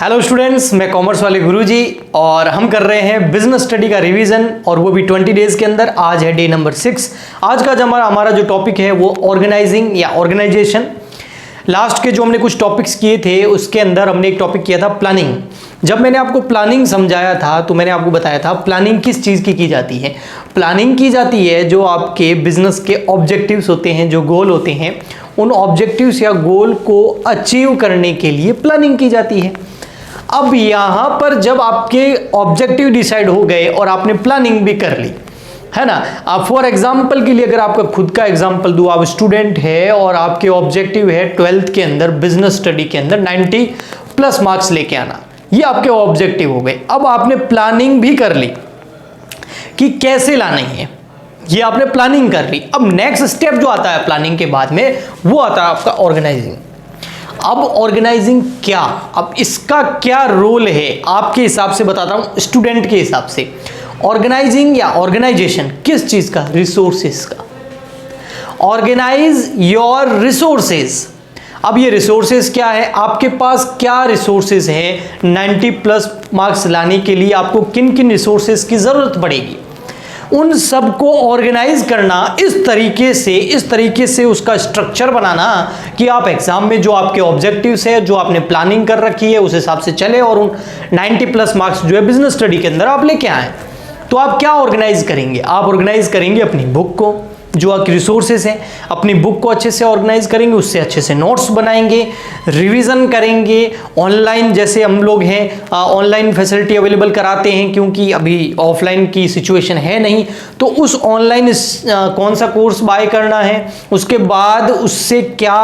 Hello students, मैं commerce वाले गुरुजी और हम कर रहे हैं बिजनेस स्टडी का रिवीजन और वो भी 20 डेज के अंदर। आज है डे नंबर 6। आज का हमारा जो टॉपिक है वो ऑर्गेनाइजिंग या ऑर्गेनाइजेशन। लास्ट के जो हमने कुछ टॉपिक्स किए थे उसके अंदर हमने एक टॉपिक किया था प्लानिंग। जब मैंने आपको प्लानिंग समझाया था तो मैंने आपको बताया था प्लानिंग किस चीज़ की जाती है। प्लानिंग की जाती है जो आपके बिजनेस के ऑब्जेक्टिव्स होते हैं, जो गोल होते हैं, उन ऑब्जेक्टिव्स या गोल को अचीव करने के लिए प्लानिंग की जाती है। अब यहां पर जब आपके ऑब्जेक्टिव डिसाइड हो गए और आपने प्लानिंग भी कर ली है ना। आप फॉर एग्जांपल के लिए अगर आपका खुद का एग्जांपल दूं, आप स्टूडेंट है और आपके ऑब्जेक्टिव है 12th के अंदर बिजनेस स्टडी के अंदर 90+ मार्क्स लेके आना, ये आपके ऑब्जेक्टिव हो गए। अब आपने प्लानिंग भी कर ली कि कैसे लानी है, ये आपने प्लानिंग कर ली। अब नेक्स्ट स्टेप जो आता है प्लानिंग के बाद में वो आता है आपका ऑर्गेनाइजिंग। अब ऑर्गेनाइजिंग क्या, अब इसका क्या रोल है आपके हिसाब से बताता हूं, स्टूडेंट के हिसाब से। ऑर्गेनाइजिंग या ऑर्गेनाइजेशन किस चीज का, रिसोर्सेस का। Organise your resources. अब ये रिसोर्सेस क्या है, आपके पास क्या रिसोर्सेस है 90+ मार्क्स लाने के लिए आपको किन किन रिसोर्सेस की जरूरत पड़ेगी, उन सब को ऑर्गेनाइज करना, इस तरीके से उसका स्ट्रक्चर बनाना कि आप एग्जाम में जो आपके ऑब्जेक्टिव्स है, जो आपने प्लानिंग कर रखी है, उस हिसाब से चले और उन 90+ मार्क्स जो है बिजनेस स्टडी के अंदर आप लेके आए। तो आप क्या ऑर्गेनाइज करेंगे, आप ऑर्गेनाइज करेंगे अपनी बुक को, जो आपकी रिसोर्सेस हैं, अपनी बुक को अच्छे से ऑर्गेनाइज करेंगे, उससे अच्छे से नोट्स बनाएंगे, रिवीजन करेंगे। ऑनलाइन जैसे हम लोग हैं ऑनलाइन फैसिलिटी अवेलेबल कराते हैं क्योंकि अभी ऑफलाइन की सिचुएशन है नहीं, तो उस ऑनलाइन कौन सा कोर्स बाय करना है, उसके बाद उससे क्या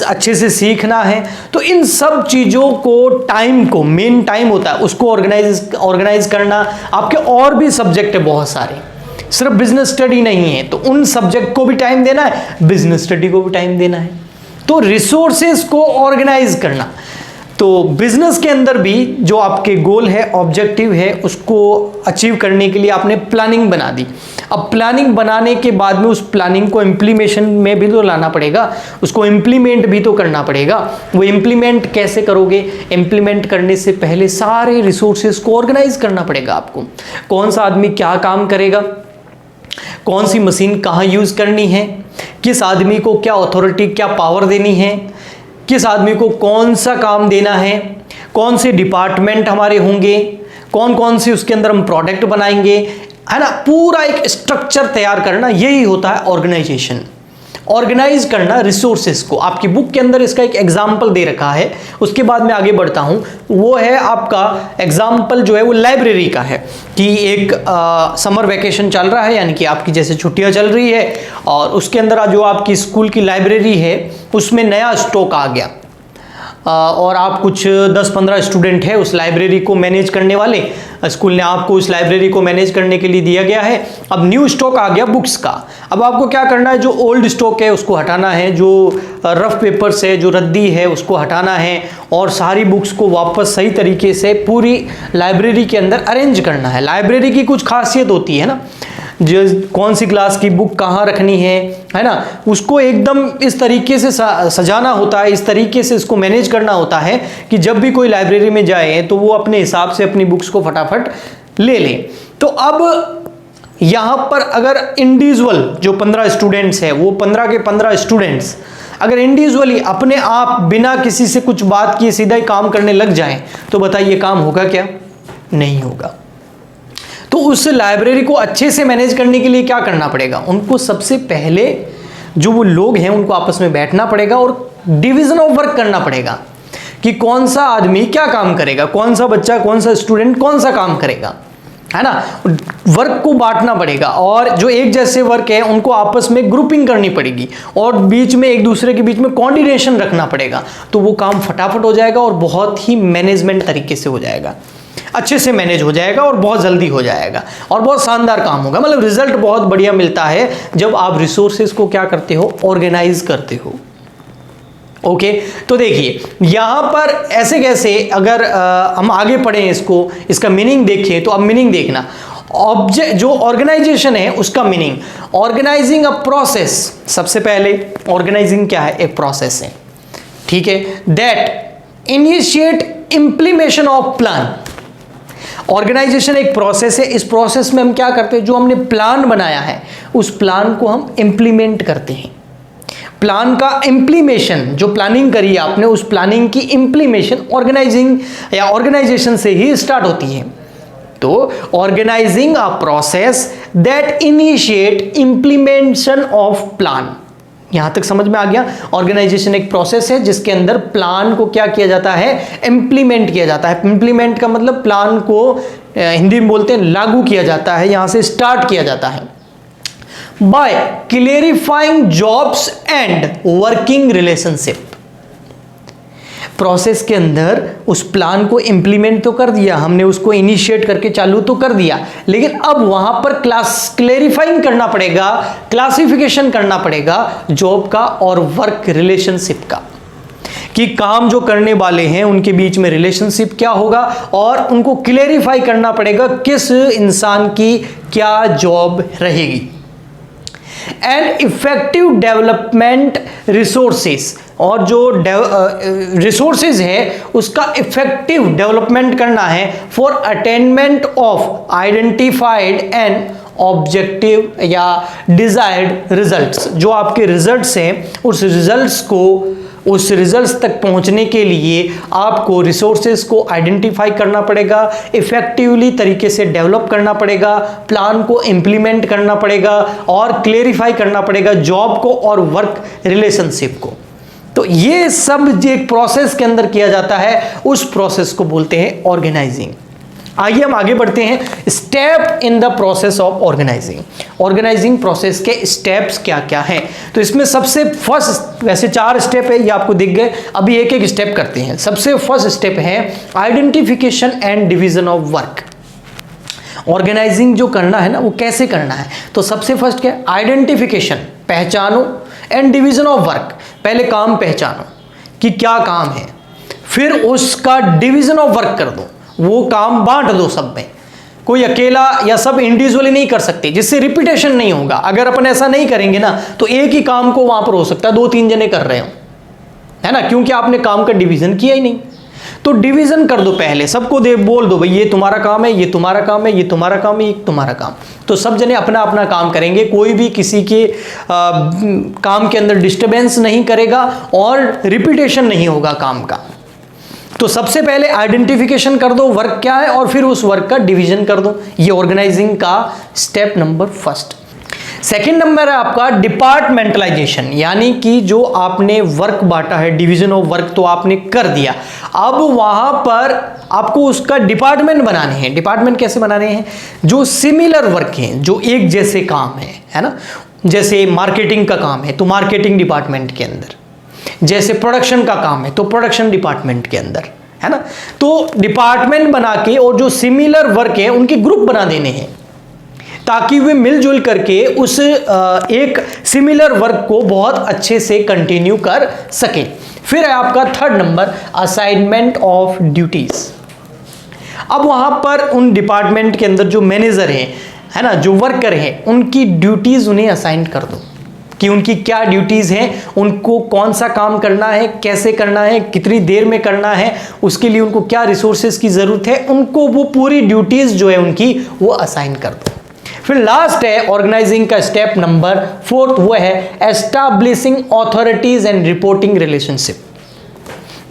अच्छे से सीखना है। तो इन सब चीज़ों को, टाइम को, मेन टाइम होता है उसको ऑर्गेनाइज करना। आपके और भी सब्जेक्ट है बहुत सारे, सिर्फ बिजनेस स्टडी नहीं है, तो उन सब्जेक्ट को भी टाइम देना है, बिजनेस स्टडी को भी टाइम देना है। तो रिसोर्सेस को ऑर्गेनाइज करना। तो बिजनेस के अंदर भी जो आपके गोल है, ऑब्जेक्टिव है, उसको अचीव करने के लिए आपने प्लानिंग बना दी। अब प्लानिंग बनाने के बाद में उस प्लानिंग को इम्प्लीमेशन में भी तो लाना पड़ेगा, उसको इम्प्लीमेंट भी तो करना पड़ेगा। वो इम्प्लीमेंट कैसे करोगे, इम्प्लीमेंट करने से पहले सारे रिसोर्सेस को ऑर्गेनाइज करना पड़ेगा आपको। कौन सा आदमी क्या काम करेगा, कौन सी मशीन कहाँ यूज़ करनी है, किस आदमी को क्या अथॉरिटी, क्या पावर देनी है, किस आदमी को कौन सा काम देना है, कौन से डिपार्टमेंट हमारे होंगे, कौन कौन से उसके अंदर हम प्रोडक्ट बनाएंगे, है ना। पूरा एक स्ट्रक्चर तैयार करना, यही होता है ऑर्गेनाइजेशन। ऑर्गेनाइज करना रिसोर्सेस को। आपकी बुक के अंदर इसका एक एग्जाम्पल दे रखा है, उसके बाद मैं आगे बढ़ता हूं। वो है आपका एग्जाम्पल जो है वो लाइब्रेरी का है कि एक समर वैकेशन चल रहा है, यानी कि आपकी जैसे छुट्टियां चल रही है और उसके अंदर जो आपकी स्कूल की लाइब्रेरी है उसमें नया स्टॉक आ गया और आप कुछ 10-15 स्टूडेंट है उस लाइब्रेरी को मैनेज करने वाले। स्कूल ने आपको उस लाइब्रेरी को मैनेज करने के लिए दिया गया है। अब न्यू स्टॉक आ गया बुक्स का। अब आपको क्या करना है, जो ओल्ड स्टॉक है उसको हटाना है, जो रफ पेपर्स है, जो रद्दी है उसको हटाना है और सारी बुक्स को वापस सही तरीके से पूरी लाइब्रेरी के अंदर अरेंज करना है। लाइब्रेरी की कुछ खासियत होती है ना, जो कौन सी क्लास की बुक कहाँ रखनी है ना, उसको एकदम इस तरीके से सजाना होता है, इस तरीके से इसको मैनेज करना होता है कि जब भी कोई लाइब्रेरी में जाए तो वो अपने हिसाब से अपनी बुक्स को फटाफट ले ले। तो अब यहाँ पर अगर इंडिविजुअल जो 15 स्टूडेंट्स हैं, वो 15 के 15 स्टूडेंट्स अगर इंडिविजुअली अपने आप बिना किसी से कुछ बात किए सीधा ही काम करने लग जाएं तो बताइए काम होगा क्या, नहीं होगा। तो उस लाइब्रेरी को अच्छे से मैनेज करने के लिए क्या करना पड़ेगा, उनको सबसे पहले जो वो लोग हैं उनको आपस में बैठना पड़ेगा और डिवीजन ऑफ वर्क करना पड़ेगा कि कौन सा आदमी क्या काम करेगा, कौन सा बच्चा, कौन सा स्टूडेंट कौन सा काम करेगा, है ना। वर्क को बांटना पड़ेगा और जो एक जैसे वर्क है उनको आपस में ग्रुपिंग करनी पड़ेगी और बीच में एक दूसरे के बीच में कोऑर्डिनेशन रखना पड़ेगा। तो वो काम फटाफट हो जाएगा और बहुत ही मैनेजमेंट तरीके से हो जाएगा, अच्छे से मैनेज हो जाएगा और बहुत जल्दी हो जाएगा और बहुत शानदार काम होगा। मतलब रिजल्ट बहुत बढ़िया मिलता है जब आप रिसोर्सेज को क्या करते हो, ऑर्गेनाइज करते हो। ओके, तो देखिए यहां पर ऐसे कैसे, अगर हम आगे पढ़ें इसको, इसका मीनिंग देखें तो अब मीनिंग देखना। ऑब्जेक्ट जो ऑर्गेनाइजेशन है उसका मीनिंग, ऑर्गेनाइजिंग अ प्रोसेस। सबसे पहले ऑर्गेनाइजिंग क्या है, एक प्रोसेस है, ठीक है, that initiate implementation of plan. Organization एक प्रोसेस है, इस प्रोसेस में हम क्या करते हैं, जो हमने प्लान बनाया है उस प्लान को हम इंप्लीमेंट करते हैं। प्लान का इंप्लीमेशन, जो प्लानिंग करी है आपने, उस प्लानिंग की इंप्लीमेशन ऑर्गेनाइजिंग या ऑर्गेनाइजेशन से ही स्टार्ट होती है। तो organising a process that initiate implementation of plan. यहां तक समझ में आ गया। ऑर्गेनाइजेशन एक प्रोसेस है जिसके अंदर प्लान को क्या किया जाता है, इंप्लीमेंट किया जाता है। इंप्लीमेंट का मतलब प्लान को हिंदी में बोलते हैं लागू किया जाता है, यहां से स्टार्ट किया जाता है। By clarifying jobs and working relationship. Process के अंदर उस प्लान को इंप्लीमेंट तो कर दिया हमने, उसको इनिशिएट करके चालू तो कर दिया, लेकिन अब वहां पर क्लेरिफाइंग करना पड़ेगा, क्लासिफिकेशन करना पड़ेगा जॉब का और वर्क रिलेशनशिप का, कि काम जो करने वाले हैं उनके बीच में रिलेशनशिप क्या होगा, और उनको क्लेरिफाई करना पड़ेगा किस इंसान की क्या जॉब रहेगी। एंड इफेक्टिव डेवलपमेंट रिसोर्सेस, और जो रिसोर्सेज है उसका इफेक्टिव डेवलपमेंट करना है for attainment of identified and objective या डिजायर्ड रिजल्ट्स। जो आपके रिजल्ट्स हैं उस रिजल्ट्स तक पहुंचने के लिए आपको रिसोर्सेज को आइडेंटिफाई करना पड़ेगा, इफेक्टिवली तरीके से डेवलप करना पड़ेगा, प्लान को इंप्लीमेंट करना पड़ेगा और क्लेरिफाई करना पड़ेगा जॉब को और वर्क रिलेशनशिप को। तो ये सब जो एक प्रोसेस के अंदर किया जाता है उस प्रोसेस को बोलते हैं ऑर्गेनाइजिंग। आइए हम आगे बढ़ते हैं। Step in the process of organising. Organising process के स्टेप्स क्या क्या हैं, तो इसमें सबसे फर्स्ट, वैसे 4 स्टेप है ये आपको दिख गए, अभी एक एक स्टेप करते हैं। सबसे फर्स्ट स्टेप है identification and division of work. Organising जो करना है ना वो कैसे करना है, तो सबसे फर्स्ट क्या है, आइडेंटिफिकेशन, पहचानो, एंड डिवीजन ऑफ वर्क, पहले काम पहचानो कि क्या काम है, फिर उसका डिवीजन ऑफ वर्क कर दो, वो काम बांट दो सब में, कोई अकेला या सब इंडिविजुअली नहीं कर सकते, जिससे रिपीटेशन नहीं होगा। अगर अपन ऐसा नहीं करेंगे ना तो एक ही काम को वहां पर हो सकता है 2-3 जने कर रहे हो, है ना, क्योंकि आपने काम का डिवीजन किया ही नहीं। तो डिवीजन कर दो, पहले सबको बोल दो भाई ये तुम्हारा काम है, ये तुम्हारा काम है, ये तुम्हारा काम है, ये तुम्हारा काम। तो सब जने अपना अपना काम करेंगे, कोई भी किसी के काम के अंदर डिस्टरबेंस नहीं करेगा और रिपीटेशन नहीं होगा काम का। तो सबसे पहले आइडेंटिफिकेशन कर दो वर्क क्या है और फिर उस वर्क का डिवीजन कर दो। ये ऑर्गेनाइजिंग का step number first. Second number है आपका डिपार्टमेंटलाइजेशन, यानी कि जो आपने वर्क बांटा है, डिवीजन ऑफ वर्क तो आपने कर दिया, अब वहां पर आपको उसका डिपार्टमेंट बनाने हैं। डिपार्टमेंट कैसे बनाने हैं, जो सिमिलर वर्क हैं, जो एक जैसे काम है ना, जैसे मार्केटिंग का काम है तो मार्केटिंग डिपार्टमेंट के अंदर, जैसे प्रोडक्शन का काम है तो प्रोडक्शन डिपार्टमेंट के अंदर, है ना। तो डिपार्टमेंट बना के और जो सिमिलर वर्क है उनके ग्रुप बना देने हैं ताकि वे मिलजुल करके उस एक सिमिलर वर्क को बहुत अच्छे से कंटिन्यू कर सके। फिर है आपका third number assignment of duties. अब वहां पर उन डिपार्टमेंट के अंदर जो मैनेजर हैं, है ना, जो वर्कर हैं, उनकी ड्यूटीज उन्हें असाइन कर दो कि उनकी क्या ड्यूटीज हैं, उनको कौन सा काम करना है, कैसे करना है, कितनी देर में करना है, उसके लिए उनको क्या रिसोर्सेज की जरूरत है, उनको वो पूरी ड्यूटीज जो है उनकी वो असाइन कर दो। फिर लास्ट है ऑर्गेनाइजिंग का स्टेप नंबर 4, वो है establishing authorities and reporting relationship.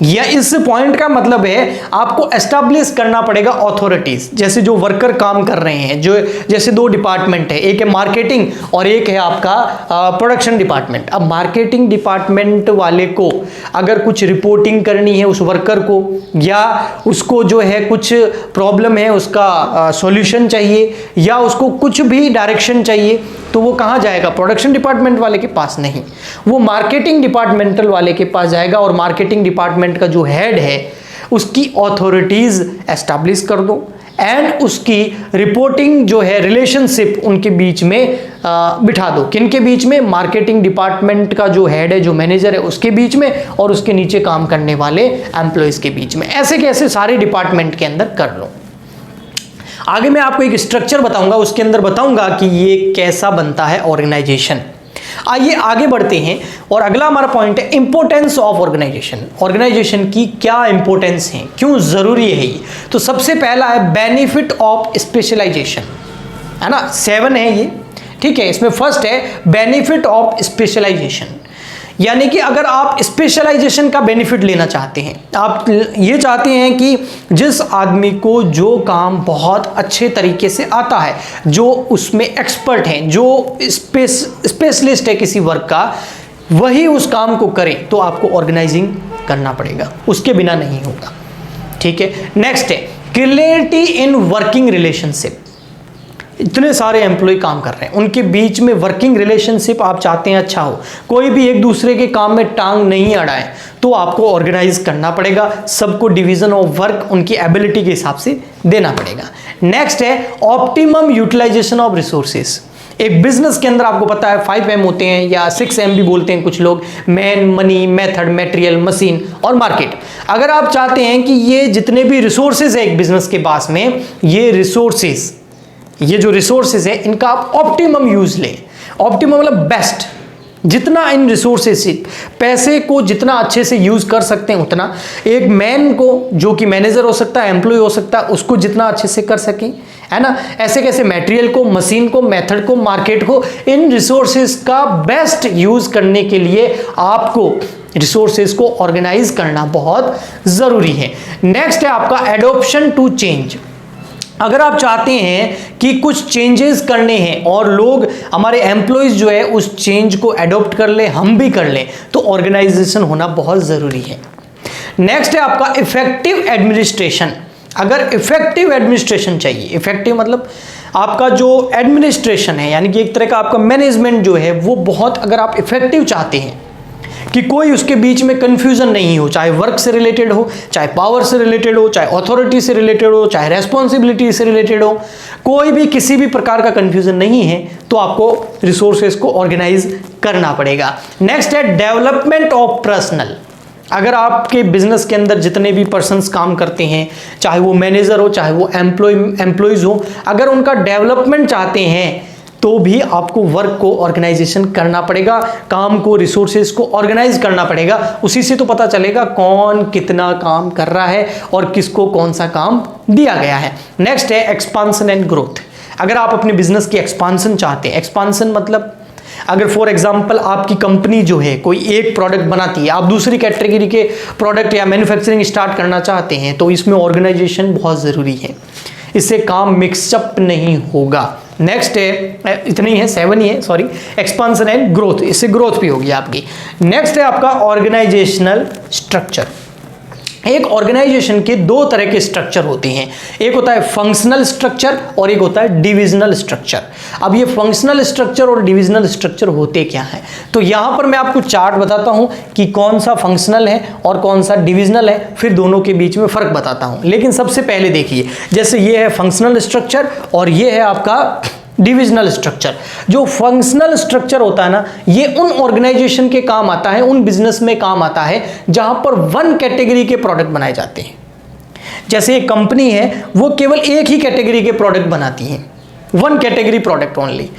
या इस पॉइंट का मतलब है आपको एस्टैब्लिश करना पड़ेगा ऑथोरिटीज, जैसे जो वर्कर काम कर रहे हैं, जो जैसे 2 डिपार्टमेंट है, एक है मार्केटिंग और एक है आपका प्रोडक्शन डिपार्टमेंट। अब मार्केटिंग डिपार्टमेंट वाले को अगर कुछ रिपोर्टिंग करनी है उस वर्कर को, या उसको जो है कुछ प्रॉब्लम है उसका सॉल्यूशन चाहिए, या उसको कुछ भी डायरेक्शन चाहिए, तो वो कहाँ जाएगा, प्रोडक्शन डिपार्टमेंट वाले के पास नहीं, वो मार्केटिंग डिपार्टमेंटल वाले के पास जाएगा। और मार्केटिंग डिपार्टमेंट का जो हेड है उसकी ऑथोरिटीज एस्टैब्लिश कर दो एंड उसकी रिपोर्टिंग जो है रिलेशनशिप उनके बीच में बिठा दो। किनके बीच में, मार्केटिंग डिपार्टमेंट का जो हेड है, जो मैनेजर है, उसके बीच में, और उसके नीचे काम करने वाले एम्प्लॉयज के बीच में। ऐसे कैसे सारे डिपार्टमेंट के अंदर कर लो। आगे मैं आपको एक स्ट्रक्चर बताऊंगा, उसके अंदर बताऊंगा कि ये कैसा बनता है ऑर्गेनाइजेशन। आइए आगे बढ़ते हैं और अगला हमारा पॉइंट है इंपॉर्टेंस ऑफ ऑर्गेनाइजेशन। ऑर्गेनाइजेशन की क्या इंपॉर्टेंस है, क्यों जरूरी है ये। तो सबसे पहला है बेनिफिट ऑफ स्पेशलाइजेशन, है ना, 7 है ये, ठीक है। इसमें फर्स्ट है बेनिफिट ऑफ स्पेशलाइजेशन, यानी कि अगर आप स्पेशलाइजेशन का बेनिफिट लेना चाहते हैं, आप ये चाहते हैं कि जिस आदमी को जो काम बहुत अच्छे तरीके से आता है, जो उसमें एक्सपर्ट है, जो स्पेशलिस्ट है किसी वर्क का, वही उस काम को करे, तो आपको ऑर्गेनाइजिंग करना पड़ेगा, उसके बिना नहीं होगा, ठीक है। नेक्स्ट है क्लियरिटी इन वर्किंग रिलेशनशिप। इतने सारे एम्प्लॉय काम कर रहे हैं, उनके बीच में वर्किंग रिलेशनशिप आप चाहते हैं अच्छा हो, कोई भी एक दूसरे के काम में टांग नहीं अड़ाए, तो आपको ऑर्गेनाइज करना पड़ेगा, सबको डिवीजन ऑफ वर्क उनकी एबिलिटी के हिसाब से देना पड़ेगा। नेक्स्ट है ऑप्टिमम यूटिलाइजेशन ऑफ रिसोर्सेज। एक बिजनेस के अंदर आपको पता है 5M होते हैं या 6M भी बोलते हैं कुछ लोग, man, money, method, material, machine और मार्केट। अगर आप चाहते हैं कि ये जितने भी रिसोर्सेज है एक बिजनेस के पास में, ये रिसोर्सेज, ये जो रिसोर्सेज है इनका आप ऑप्टिमम यूज लें। ऑप्टिमम मतलब बेस्ट, जितना इन रिसोर्सेज से पैसे को जितना अच्छे से यूज कर सकते हैं उतना। एक मैन को जो कि मैनेजर हो सकता है, एम्प्लॉय हो सकता है, उसको जितना अच्छे से कर सकें, है ना। ऐसे कैसे मटेरियल को, मशीन को, मेथड को, मार्केट को, इन रिसोर्सेज का बेस्ट यूज करने के लिए आपको रिसोर्सेज को ऑर्गेनाइज करना बहुत जरूरी है। नेक्स्ट है आपका एडॉप्शन टू चेंज। अगर आप चाहते हैं कि कुछ चेंजेस करने हैं और लोग, हमारे एम्प्लॉयज जो है उस चेंज को एडॉप्ट कर ले, हम भी कर लें, तो ऑर्गेनाइजेशन होना बहुत जरूरी है। नेक्स्ट है आपका इफेक्टिव एडमिनिस्ट्रेशन। अगर इफेक्टिव एडमिनिस्ट्रेशन चाहिए, इफेक्टिव मतलब आपका जो एडमिनिस्ट्रेशन है, यानी कि एक तरह का आपका मैनेजमेंट जो है वो बहुत, अगर आप इफेक्टिव चाहते हैं कि कोई उसके बीच में कंफ्यूजन नहीं हो, चाहे वर्क से रिलेटेड हो, चाहे पावर से रिलेटेड हो, चाहे अथॉरिटी से रिलेटेड हो, चाहे रेस्पॉन्सिबिलिटी से रिलेटेड हो, कोई भी किसी भी प्रकार का कंफ्यूजन नहीं है, तो आपको रिसोर्सेज को ऑर्गेनाइज करना पड़ेगा। नेक्स्ट है डेवलपमेंट ऑफ पर्सनल। अगर आपके बिजनेस के अंदर जितने भी पर्सन्स काम करते हैं, चाहे वो मैनेजर हो, चाहे वो एम्प्लॉयज हो, अगर उनका डेवलपमेंट चाहते हैं तो भी आपको वर्क को ऑर्गेनाइजेशन करना पड़ेगा, काम को, रिसोर्सेज को ऑर्गेनाइज करना पड़ेगा। उसी से तो पता चलेगा कौन कितना काम कर रहा है और किसको कौन सा काम दिया गया है। नेक्स्ट है एक्सपांसन एंड ग्रोथ। अगर आप अपने बिजनेस की एक्सपांसन चाहते हैं, एक्सपांसन मतलब अगर फॉर एग्जांपल आपकी कंपनी जो है कोई एक प्रोडक्ट बनाती है, आप दूसरी कैटेगरी के प्रोडक्ट या मैन्युफैक्चरिंग स्टार्ट करना चाहते हैं, तो इसमें ऑर्गेनाइजेशन बहुत ज़रूरी है, इससे काम मिक्सअप नहीं होगा। नेक्स्ट है, इतनी है, 7 ही है, सॉरी, एक्सपांसन एंड ग्रोथ, इससे ग्रोथ भी होगी आपकी। नेक्स्ट है आपका ऑर्गेनाइजेशनल स्ट्रक्चर। एक ऑर्गेनाइजेशन के 2 तरह के स्ट्रक्चर होते हैं, एक होता है फंक्शनल स्ट्रक्चर और एक होता है डिविजनल स्ट्रक्चर। अब ये फंक्शनल स्ट्रक्चर और डिविजनल स्ट्रक्चर होते क्या हैं, तो यहां पर मैं आपको चार्ट बताता हूं कि कौन सा फंक्शनल है और कौन सा डिविजनल है, फिर दोनों के बीच में फर्क बताता हूं। लेकिन सबसे पहले देखिए, जैसे ये है फंक्शनल स्ट्रक्चर और ये है आपका डिविजनल स्ट्रक्चर। जो फंक्शनल स्ट्रक्चर होता है ना, ये उन ऑर्गेनाइजेशन के काम आता है, उन बिजनेस में काम आता है जहां पर 1 कैटेगरी के प्रोडक्ट बनाए जाते हैं। जैसे एक कंपनी है, वो केवल एक ही कैटेगरी के प्रोडक्ट बनाती है, 1 कैटेगरी प्रोडक्ट ओनली,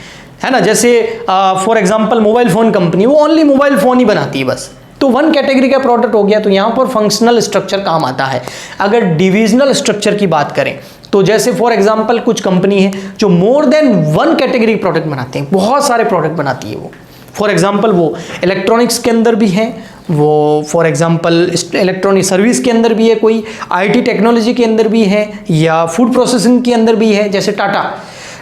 है ना। जैसे for example mobile phone company, वो ओनली मोबाइल फोन ही बनाती है बस, तो 1 कैटेगरी का प्रोडक्ट हो गया, तो यहां पर फंक्शनल स्ट्रक्चर काम आता है। अगर डिविजनल स्ट्रक्चर की बात करें, तो जैसे फॉर एग्जांपल कुछ कंपनी है जो मोर देन 1 कैटेगरी प्रोडक्ट बनाते हैं, बहुत सारे प्रोडक्ट बनाती है वो। फॉर एग्जांपल वो इलेक्ट्रॉनिक्स के अंदर भी है, वो फॉर एग्जांपल इलेक्ट्रॉनिक सर्विस के अंदर भी है, कोई आईटी टेक्नोलॉजी के अंदर भी है, या फूड प्रोसेसिंग के अंदर भी है। जैसे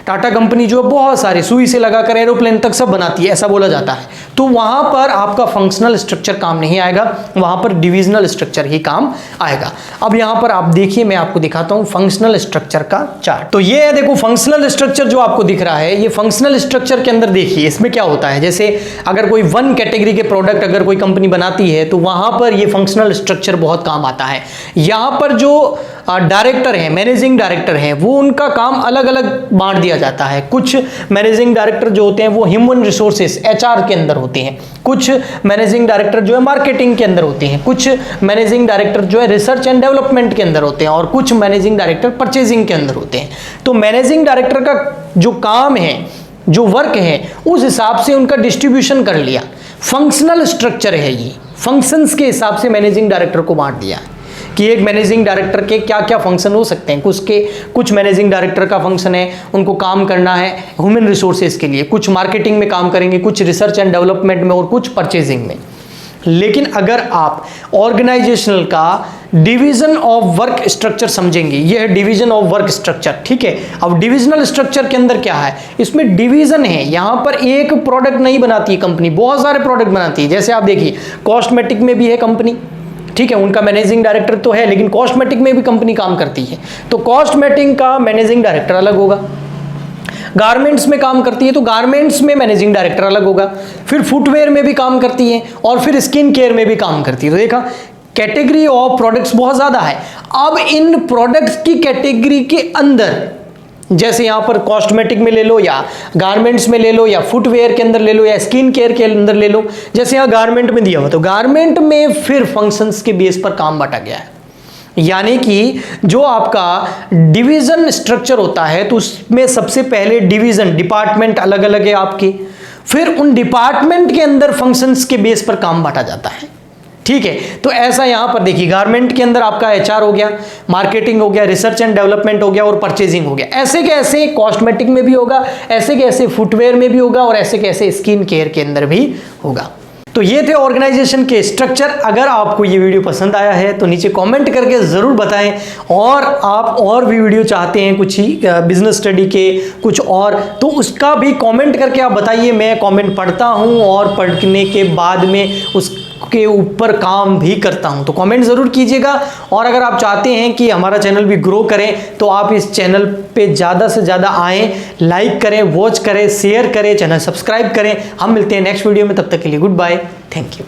टाटा कंपनी जो बहुत सारे सुई से लगाकर एरोप्लेन तक सब बनाती है, ऐसा बोला जाता है। तो वहां पर आपका फंक्शनल स्ट्रक्चर काम नहीं आएगा, वहां पर डिविजनल स्ट्रक्चर ही काम आएगा। अब यहां पर आप देखिए, मैं आपको दिखाता हूं फंक्शनल स्ट्रक्चर का चार्ट। तो ये है, देखो फंक्शनल स्ट्रक्चर जो आपको दिख रहा है, ये फंक्शनल स्ट्रक्चर के अंदर देखिए इसमें क्या होता है। जैसे अगर कोई 1 कैटेगरी के प्रोडक्ट अगर कोई कंपनी बनाती है, तो वहां पर ये फंक्शनल स्ट्रक्चर बहुत काम आता है। यहां पर जो डायरेक्टर है, मैनेजिंग डायरेक्टर है, वो उनका काम अलग अलग बांट दिया जाता है। कुछ मैनेजिंग डायरेक्टर जो होते हैं वो ह्यूमन रिसोर्सेस HR के अंदर होते हैं, कुछ मैनेजिंग डायरेक्टर जो है मार्केटिंग के अंदर होते हैं, कुछ मैनेजिंग डायरेक्टर जो है रिसर्च एंड डेवलपमेंट के अंदर होते हैं, और कुछ मैनेजिंग डायरेक्टर परचेजिंग के अंदर होते हैं। तो मैनेजिंग डायरेक्टर का जो काम है जो वर्क है उस हिसाब से उनका डिस्ट्रीब्यूशन कर लिया। फंक्शनल स्ट्रक्चर है ये, फंक्शंस के हिसाब से मैनेजिंग डायरेक्टर को बांट दिया कि एक मैनेजिंग डायरेक्टर के क्या क्या फंक्शन हो सकते हैं। कुछ मैनेजिंग डायरेक्टर का फंक्शन है उनको काम करना है ह्यूमन रिसोर्सेज के लिए, कुछ मार्केटिंग में काम करेंगे, कुछ रिसर्च एंड डेवलपमेंट में और कुछ परचेजिंग में। लेकिन अगर आप ऑर्गेनाइजेशनल का डिवीजन ऑफ वर्क स्ट्रक्चर समझेंगे, ये है डिवीजन ऑफ वर्क स्ट्रक्चर, ठीक है। अब डिविजनल स्ट्रक्चर के अंदर क्या है, इसमें डिवीजन है। यहां पर एक प्रोडक्ट नहीं बनाती है कंपनी, बहुत सारे प्रोडक्ट बनाती है। जैसे आप देखिए कॉस्मेटिक में भी है कंपनी, ठीक है, उनका मैनेजिंग डायरेक्टर तो है, लेकिन कॉस्मेटिक में भी कंपनी काम करती है, तो कॉस्मेटिक का मैनेजिंग डायरेक्टर अलग होगा। गारमेंट्स में काम करती है तो गारमेंट्स में मैनेजिंग डायरेक्टर अलग होगा। फिर फुटवेयर में भी काम करती है और फिर स्किन केयर में भी काम करती है। तो देखा कैटेगरी ऑफ प्रोडक्ट्स बहुत ज़्यादा है। अब इन प्रोडक्ट्स की कैटेगरी के अंदर, जैसे यहाँ पर कॉस्मेटिक में ले लो या गारमेंट्स में ले लो या फुटवेयर के अंदर ले लो या स्किन केयर के अंदर ले लो, जैसे यहाँ गारमेंट में दिया हुआ, तो गारमेंट में फिर फंक्शंस के बेस पर काम बांटा गया है। यानी कि जो आपका डिवीजन स्ट्रक्चर होता है तो उसमें सबसे पहले डिवीजन डिपार्टमेंट अलग अलग है आपके, फिर उन डिपार्टमेंट के अंदर फंक्शंस के बेस पर काम बांटा जाता है, ठीक है। तो ऐसा यहां पर देखिए गारमेंट के अंदर आपका एचआर हो गया, मार्केटिंग हो गया, रिसर्च एंड डेवलपमेंट हो गया और परचेजिंग हो गया। ऐसे के ऐसे कॉस्मेटिक में भी होगा, ऐसे के ऐसे फुटवेयर में भी होगा और ऐसे के ऐसे स्किन केयर के अंदर भी होगा। तो ये थे ऑर्गेनाइजेशन के स्ट्रक्चर। अगर आपको ये वीडियो पसंद आया है तो नीचे कमेंट करके ज़रूर बताएं, और आप और भी वीडियो चाहते हैं कुछ ही बिजनेस स्टडी के कुछ और, तो उसका भी कमेंट करके आप बताइए। मैं कमेंट पढ़ता हूं और पढ़ने के बाद में उसके ऊपर काम भी करता हूं, तो कमेंट ज़रूर कीजिएगा। और अगर आप चाहते हैं कि हमारा चैनल भी ग्रो करें तो आप इस चैनल पे ज़्यादा से ज़्यादा आएँ, लाइक करें, वॉच करें, शेयर करें, चैनल सब्सक्राइब करें। हम मिलते हैं नेक्स्ट वीडियो में, तब तक के लिए गुड बाय, थैंक यू।